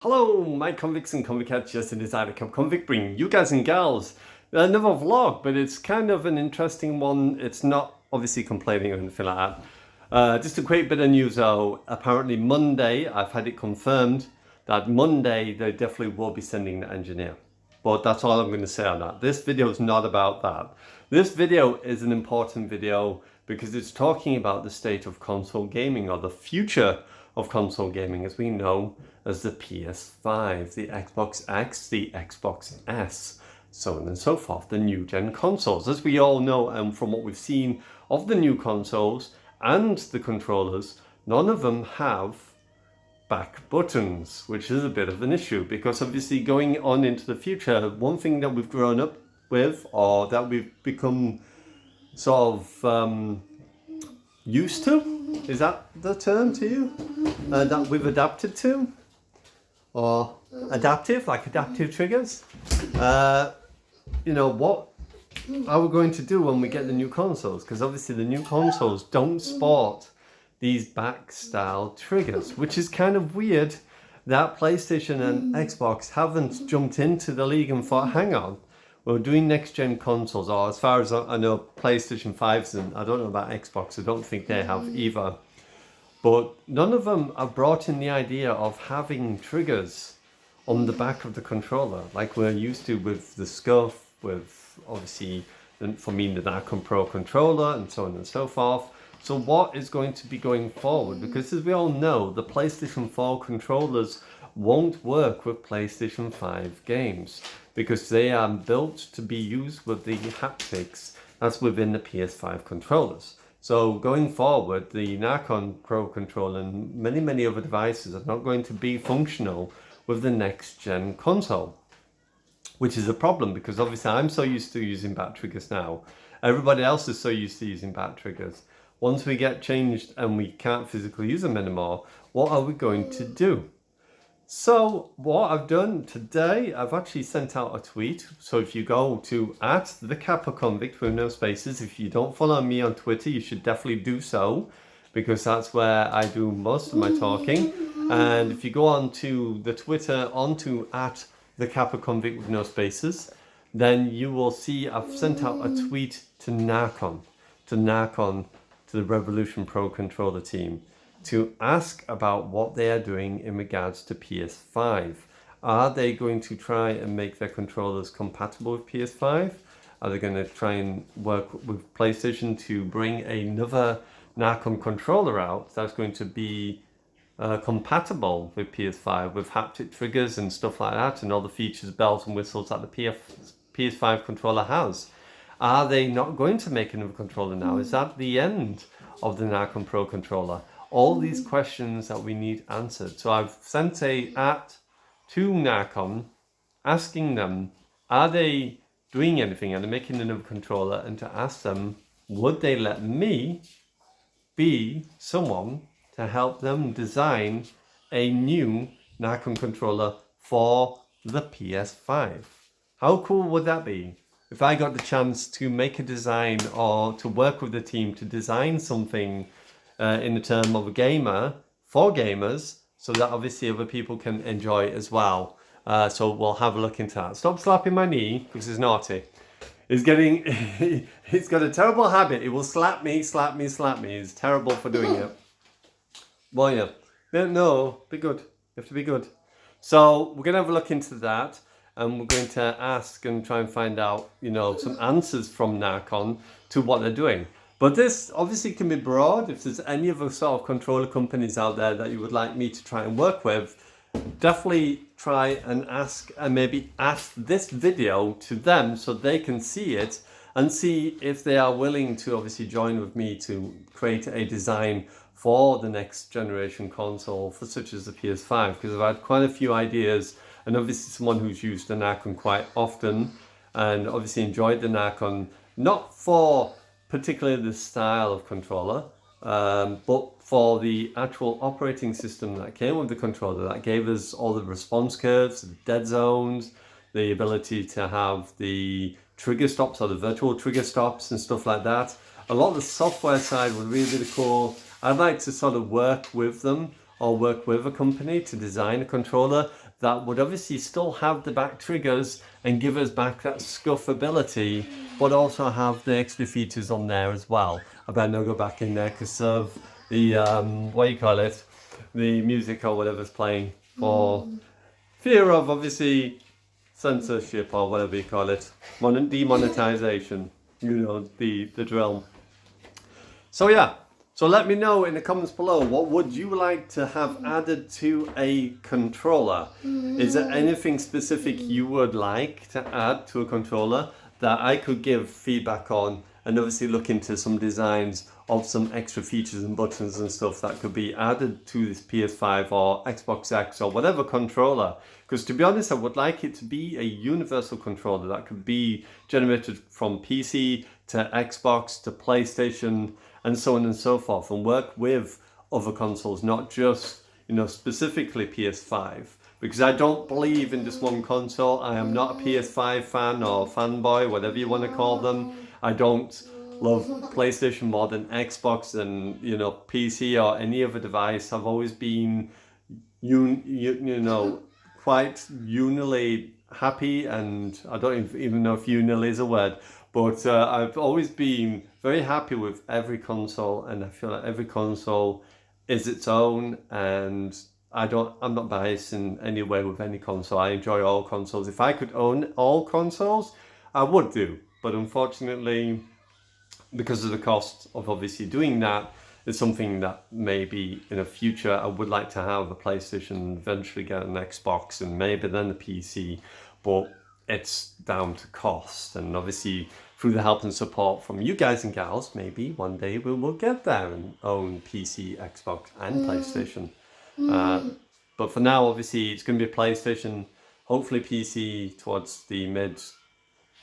Hello, my convicts and convicts, just in this Cup convict, bringing you guys and gals another vlog, but it's kind of an interesting one. It's not obviously complaining or anything like that. Just a quick bit of news though. Apparently Monday, I've had it confirmed that Monday they definitely will be sending the engineer. But that's all I'm going to say on that. This video is not about that. This video is an important video because it's talking about the state of console gaming, or the future of console gaming as we know as the PS5, the Xbox X, the Xbox S, so on and so forth, the new gen consoles. As we all know, and from what we've seen of the new consoles and the controllers, none of them have back buttons, which is a bit of an issue because obviously going on into the future, one thing that we've grown up with, or that we've become sort of used to, is that the term to you? That we've adapted to? Or adaptive, like adaptive triggers? You know, what are we going to do when we get the new consoles? Because obviously the new consoles don't sport these back style triggers, which is kind of weird that PlayStation and Xbox haven't jumped into the league and thought, hang on, we're doing next gen consoles, or as far as I know, PlayStation 5s, and I don't know about Xbox, I don't think they have either. But none of them have brought in the idea of having triggers on the back of the controller, like we're used to with the SCUF, with obviously, for me, the Narcon Pro controller, and so on and so forth. So what is going to be going forward? Because as we all know, the PlayStation 4 controllers won't work with PlayStation 5 games because they are built to be used with the haptics that's within the PS5 controllers. So going forward, the Narcon Pro controller and many other devices are not going to be functional with the next gen console, which is a problem because obviously I'm so used to using back triggers now. Everybody else is so used to using back triggers. Once we get changed and we can't physically use them anymore, what are we going to do? So what I've done today, I've actually sent out a tweet. So if you go to @theCapperConvict with no spaces, if you don't follow me on Twitter, you should definitely do so because that's where I do most of my talking. And if you go on to the Twitter, onto @theCapperConvict with no spaces, then you will see I've sent out a tweet to Narcon, to the Revolution Pro controller team, to ask about what they are doing in regards to PS5. Are they going to try and make their controllers compatible with PS5? Are they going to try and work with PlayStation to bring another Narcon controller out that's going to be compatible with PS5, with haptic triggers and stuff like that, and all the features, bells and whistles that the PS5 controller has? Are they not going to make another controller now? Is that the end of the Narcon Pro controller? All these questions that we need answered. So I've sent a to Narcon asking them, are they doing anything? Are they making another controller? And to ask them, would they let me be someone to help them design a new Narcon controller for the PS5? How cool would that be? If I got the chance to make a design or to work with the team to design something in the term of a gamer for gamers, so that obviously other people can enjoy it as well. So we'll have a look into that. Stop slapping my knee because it's naughty. It's getting, it's got a terrible habit. It will slap me. It's terrible for doing it. Well, yeah. No, be good. You have to be good. So we're going to have a look into that. And we're going to ask and try and find out, you know, some answers from Narcon to what they're doing. But this obviously can be broad. If there's any other sort of controller companies out there that you would like me to try and work with, definitely try and ask and maybe ask this video to them so they can see it and see if they are willing to obviously join with me to create a design for the next generation console, for such as the PS5, because I've had quite a few ideas. And obviously someone who's used the Narcon quite often and obviously enjoyed the Narcon, not for particularly the style of controller, but for the actual operating system that came with the controller, that gave us all the response curves, the dead zones, the ability to have the trigger stops or the virtual trigger stops and stuff like that. A lot of the software side was really cool. I'd like to sort of work with them or work with a company to design a controller that would obviously still have the back triggers and give us back that scuffability, but also have the extra features on there as well. I better not go back in there because of the, the music or whatever's playing, for fear of obviously censorship or whatever you call it, demonetization, the drill. So yeah, so let me know in the comments below, what would you like to have added to a controller? Is there anything specific you would like to add to a controller that I could give feedback on, and obviously look into some designs of some extra features and buttons and stuff that could be added to this PS5 or Xbox X or whatever controller? Because to be honest, I would like it to be a universal controller that could be generated from PC to Xbox to PlayStation and so on and so forth, and work with other consoles, not just, specifically PS5. Because I don't believe in just one console. I am not a PS5 fan or fanboy, whatever you want to call them. I don't love PlayStation more than Xbox and PC or any other device. I've always been quite unily happy, and I don't even know if unily is a word, but I've always been very happy with every console, and I feel like every console is its own, and I'm not biased in any way with any console. I enjoy all consoles. If I could own all consoles, I would do, but unfortunately, because of the cost of obviously doing that, it's something that maybe in the future I would like to have a PlayStation, eventually get an Xbox, and maybe then a PC, but it's down to cost. And obviously through the help and support from you guys and gals, maybe one day we will get there and own PC, Xbox and PlayStation. But for now, obviously it's going to be a PlayStation, hopefully PC towards the mid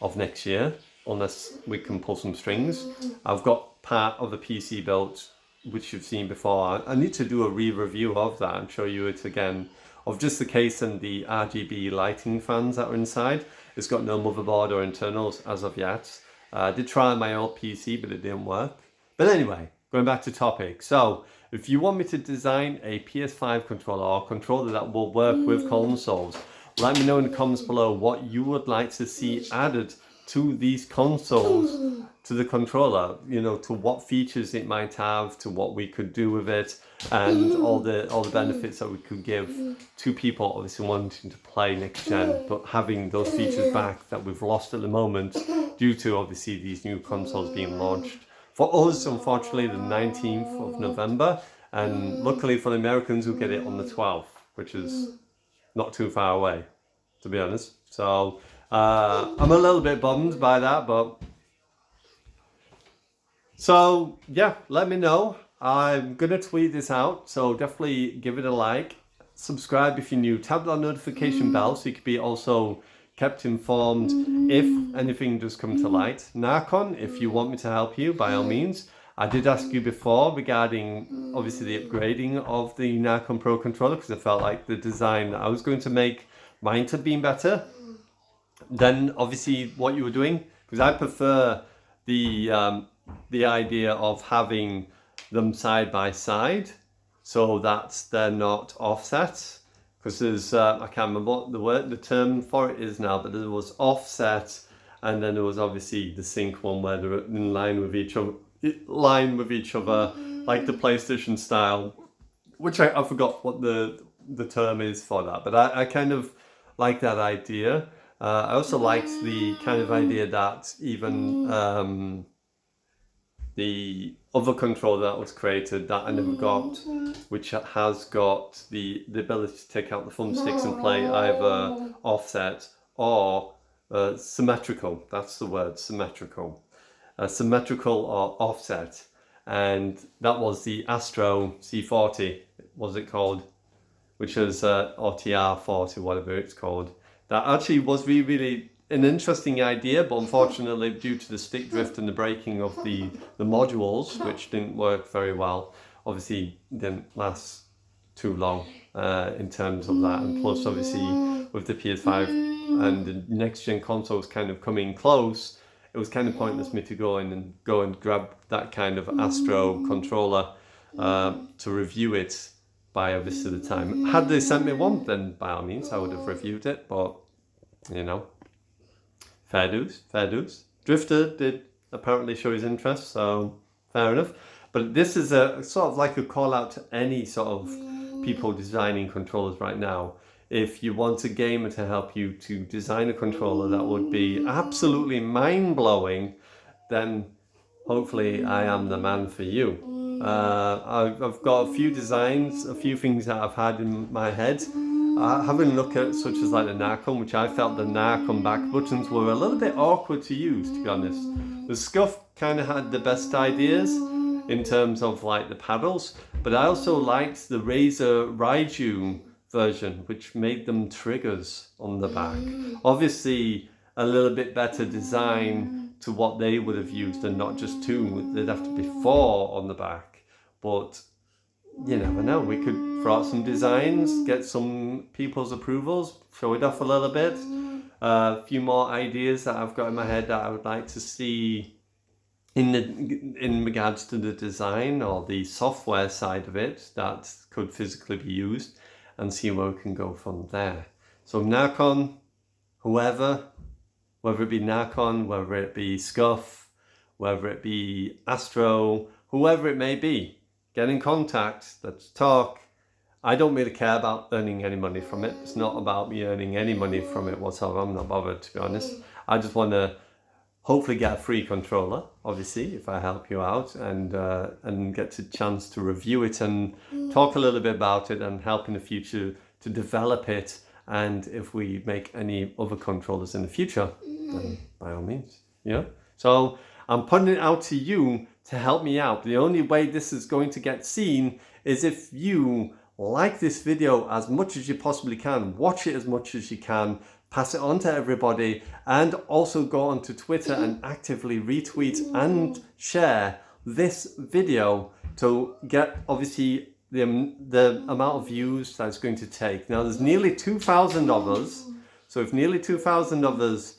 of next year, unless we can pull some strings. I've got part of the PC built, which you've seen before. I need to do a re-review of that and show you it again, of just the case and the RGB lighting fans that are inside. It's got no motherboard or internals as of yet. I did try on my old PC, but it didn't work. But anyway, going back to topic. So if you want me to design a PS5 controller or a controller that will work with consoles, let me know in the comments below what you would like to see added to these consoles, to the controller, to what features it might have, to what we could do with it, and all the benefits that we could give to people obviously wanting to play next gen, but having those features back that we've lost at the moment due to obviously these new consoles being launched. For us, unfortunately, the 19th of November, and luckily for the Americans who get it on the 12th, which is not too far away, to be honest. So I'm a little bit bummed by that, but so yeah, let me know. I'm gonna tweet this out, so definitely give it a like, subscribe if you're new, tap that notification bell so you can be also kept informed if anything does come to light. Narcon, if you want me to help you, by all means. I did ask you before regarding obviously the upgrading of the Narcon Pro controller, because I felt like the design that I was going to make might have been better than obviously what you were doing, because I prefer the idea of having them side by side so that they're not offset. Because there's I can't remember what the term for it is now, but there was offset, and then there was obviously the sync one where they're in line with each other, like the PlayStation style, which I forgot what the term is for that, but I kind of like that idea. I also liked the kind of idea that even the other controller that was created that I never got, which has got the ability to take out the thumbsticks and play either offset or symmetrical. That's the word, symmetrical. Symmetrical or offset. And that was the Astro C40, was it called? Which is OTR 40, whatever it's called. That actually was really an interesting idea, but unfortunately due to the stick drift and the breaking of the modules, which didn't work very well, obviously didn't last too long in terms of that. And plus obviously with the PS5 and the next gen consoles kind of coming close, it was kind of pointless me to go and grab that kind of Astro controller to review it. by obviously the time. Had they sent me one, then by all means I would have reviewed it, but you know, fair dues, fair dues. Drifter did apparently show his interest, so fair enough. But this is a sort of like a call out to any sort of people designing controllers right now. If you want a gamer to help you to design a controller that would be absolutely mind-blowing, then hopefully I am the man for you. I've got a few designs, a few things that I've had in my head. Having a look at such as like the Narcon, which I felt the Narcon back buttons were a little bit awkward to use, to be honest. The Scuff kind of had the best ideas in terms of like the paddles, but I also liked the Razer Raiju version, which made them triggers on the back. Obviously a little bit better design to what they would have used, and not just two, there'd have to be four on the back. But you never know, we could throw out some designs, get some people's approvals, show it off a little bit. A few more ideas that I've got in my head that I would like to see in regards to the design or the software side of it that could physically be used, and see where we can go from there. So Narcon, whoever, whether it be Narcon, whether it be Scuff, whether it be Astro, whoever it may be, get in contact, let's talk. I don't really care about earning any money from it. It's not about me earning any money from it whatsoever. I'm not bothered, to be honest. I just want to hopefully get a free controller, obviously, if I help you out, and get a chance to review it and talk a little bit about it and help in the future to develop it. And if we make any other controllers in the future, then by all means, yeah. So I'm putting it out to you to help me out. The only way this is going to get seen is if you like this video as much as you possibly can, watch it as much as you can, pass it on to everybody, and also go onto Twitter and actively retweet and share this video to get obviously the amount of views that's going to take. Now there's nearly 2,000 of us, so if nearly 2,000 of us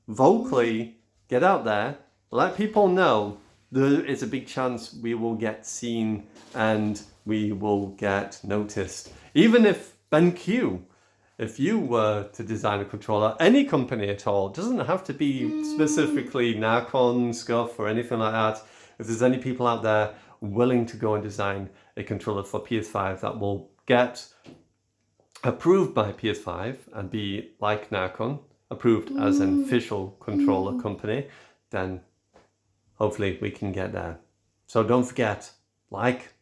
vocally get out there, let people know, there is a big chance we will get seen and we will get noticed. Even if BenQ, if you were to design a controller, any company at all, doesn't have to be specifically Narcon, Scuff or anything like that. If there's any people out there willing to go and design a controller for PS5 that will get approved by PS5 and be like Narcon, approved as an official controller company, then hopefully we can get there. So don't forget, like,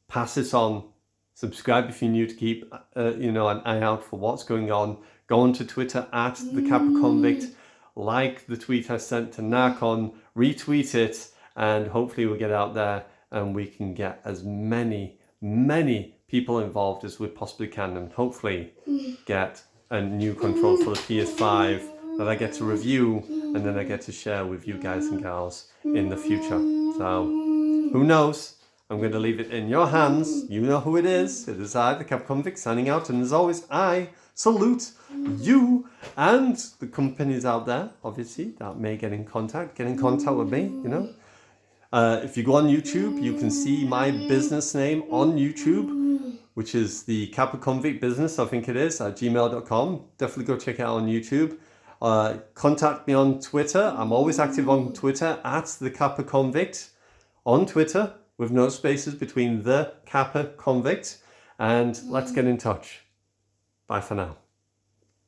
pass this on, subscribe if you're new to keep an eye out for what's going on. Go onto Twitter at the Convict, like the tweet I sent to Narcon, retweet it, and hopefully we'll get out there and we can get as many people involved as we possibly can, and hopefully get a new control for the PS5 that I get to review and then I get to share with you guys and gals in the future. So who knows? I'm going to leave it in your hands. You know who it is. It is I, the Convict, signing out. And as always, I salute you and the companies out there, obviously, that may get in contact with me, you know. If you go on YouTube, you can see my business name on YouTube, which is the Convict Business, I think it is, at gmail.com. Definitely go check it out on YouTube. Contact me on Twitter. I'm always active on Twitter at the Convict on Twitter, with no spaces between the Convict. And let's get in touch. Bye for now.